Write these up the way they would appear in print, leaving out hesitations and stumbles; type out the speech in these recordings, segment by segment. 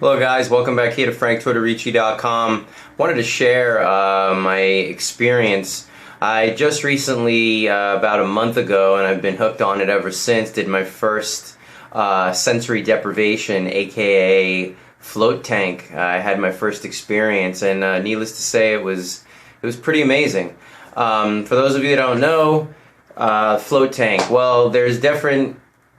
Hello guys, welcome back here to Tortorici.com. Wanted to share my experience. I just recently, about a month ago, and I've been hooked on it ever since, did my first sensory deprivation, aka float tank. I had my first experience, and needless to say, it was pretty amazing. For those of you that don't know, float tank, well, there's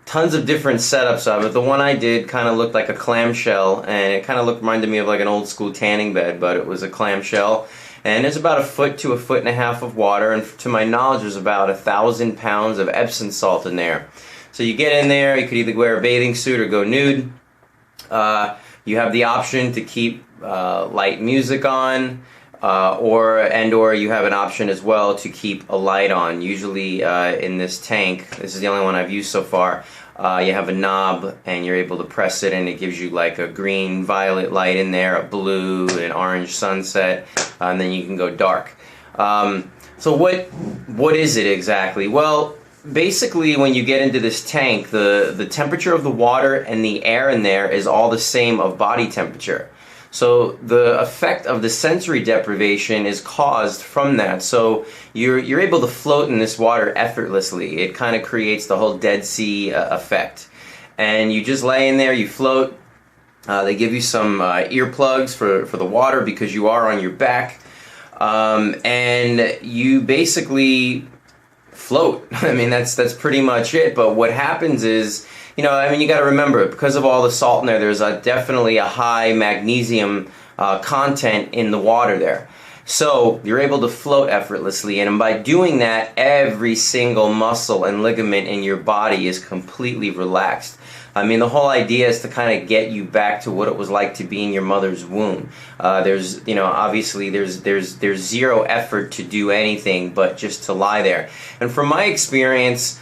tons of different setups of it. The one I did kind of looked like a clamshell, and it kind of reminded me of like an old school tanning bed, but it was a clamshell. And there's about 1 foot to 1.5 foot of water, and to my knowledge there's about 1,000 pounds of Epsom salt in there. So you get in there, you could either wear a bathing suit or go nude. You have the option to keep light music on, or you have an option as well to keep a light on. Usually in this tank, this is the only one I've used so far, you have a knob and you're able to press it and it gives you like a green violet light in there, a blue, an orange sunset, and then you can go dark. So what is it exactly? Well, basically when you get into this tank, the temperature of the water and the air in there is all the same of body temperature. So the effect of the sensory deprivation is caused from that. So you're able to float in this water effortlessly. It kind of creates the whole Dead Sea effect. And you just lay in there, you float. They give you some earplugs for the water because you are on your back. And you basically float. I mean, that's pretty much it. But what happens is, you got to remember, because of all the salt in there, there's definitely a high magnesium content in the water there. So you're able to float effortlessly, and by doing that, every single muscle and ligament in your body is completely relaxed. I mean, the whole idea is to kind of get you back to what it was like to be in your mother's womb. Obviously there's zero effort to do anything but just to lie there. And from my experience,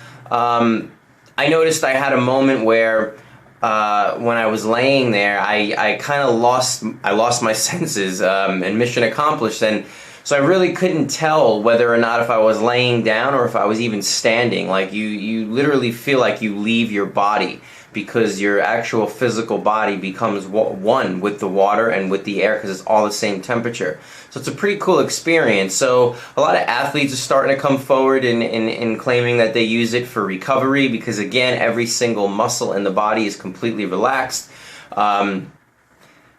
I noticed I had a moment where when I was laying there, I kind of lost my senses, and mission accomplished. And so I really couldn't tell whether or not if I was laying down or if I was even standing. Like you literally feel like you leave your body, because your actual physical body becomes one with the water and with the air, because it's all the same temperature. So it's a pretty cool experience. So a lot of athletes are starting to come forward in claiming that they use it for recovery, because again, every single muscle in the body is completely relaxed.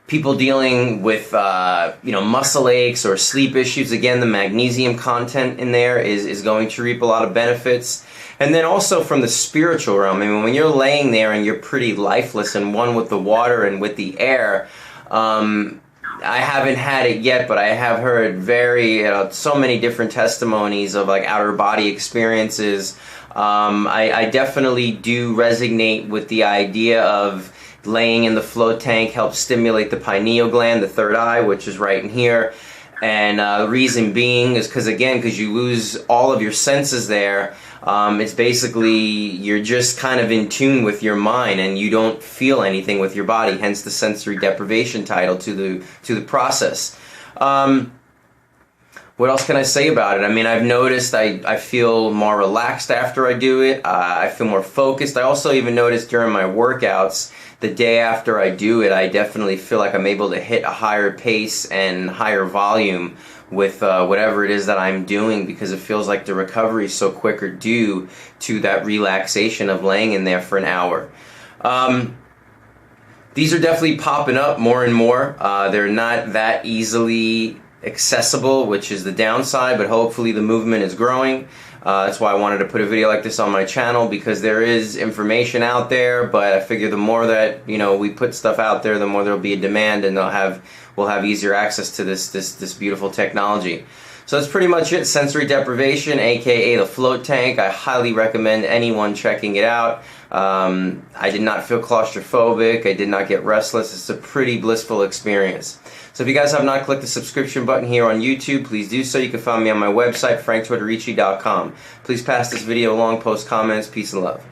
People dealing with muscle aches or sleep issues, again, the magnesium content in there is going to reap a lot of benefits. And then also from the spiritual realm, I mean, when you're laying there and you're pretty lifeless and one with the water and with the air, I haven't had it yet, but I have heard so many different testimonies of like outer body experiences. I definitely do resonate with the idea of laying in the float tank helps stimulate the pineal gland, the third eye, which is right in here. And the reason being is because you lose all of your senses there. It's basically you're just kind of in tune with your mind and you don't feel anything with your body, hence the sensory deprivation title to the process. What else can I say about it? I mean, I've noticed I feel more relaxed after I do it. I feel more focused. I also even noticed during my workouts, the day after I do it, I definitely feel like I'm able to hit a higher pace and higher volume with whatever it is that I'm doing, because it feels like the recovery is so quicker due to that relaxation of laying in there for an hour. These are definitely popping up more and more. They're not that easily accessible, which is the downside, but hopefully the movement is growing. That's why I wanted to put a video like this on my channel, because there is information out there, but I figure the more that we put stuff out there, the more there'll be a demand, and we'll have easier access to this beautiful technology. So that's pretty much it. Sensory deprivation, aka the float tank. I highly recommend anyone checking it out. I did not feel claustrophobic. I did not get restless. It's a pretty blissful experience. So if you guys have not clicked the subscription button here on YouTube, please do so. You can find me on my website, Tortorici.com. Please pass this video along, post comments. Peace and love.